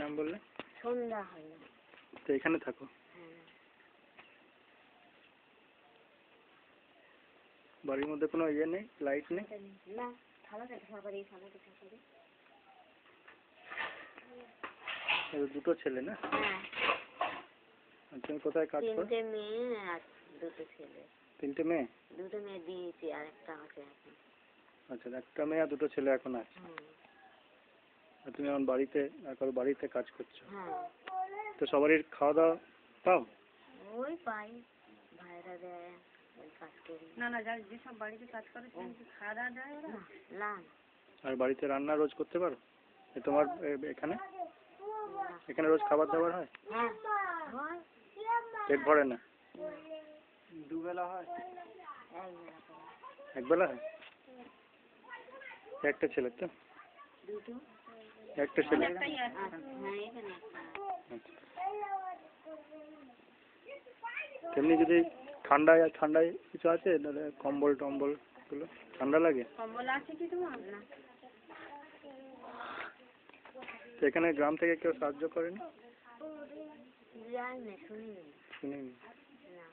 নাম বললে? সন্ধ্যা হয়। তো এখানে থাকো? বাড়ির মধ্যে কোনো ইয়ে নেই, লাইট নেই? না, থালা দেখা করি, থালা দেখা করি। দুটো ছেলে না? হ্যাঁ। তুমি কোথায় কাজ করো? 3টে মেয়ে আর 2টো ছেলে। 3টে মেয়ে? 2টো মেয়ে দিয়েছি আর একটা আছে এখন। আচ্ছা, একটা মেয়ে আর 2টো ছেলে এখন আছে। আর তুমি এখন বাড়িতে কাজ করছো? হ্যাঁ। তো সবারই খাওয়া দাওয়া পাও? ওই পাই, ভাইরা দেয়, ওই কাজ করি। না যেসব বাড়িতে কাজ করে খাওয়া দাওয়া দেয় ওরা? না। আর বাড়িতে রান্না রোজ করতে পারো? তোমার এখানে রোজ খাবার দাবার হয়? হ্যাঁ হয়। পেট ভরে না? দুবেলা হয়? একবেলা হয়? একটা ছেলে তো? দুটো? একটা ছেলে? তেমনি যদি ঠান্ডায় কিছু আছে, কম্বল টম্বল গুলো? ঠান্ডা লাগে? কম্বল আছে কি তোমার? না। তো এখানে গ্রাম থেকে কেউ সাহায্য করেনি? যাই না, শুনিনি। শুনিনি? না।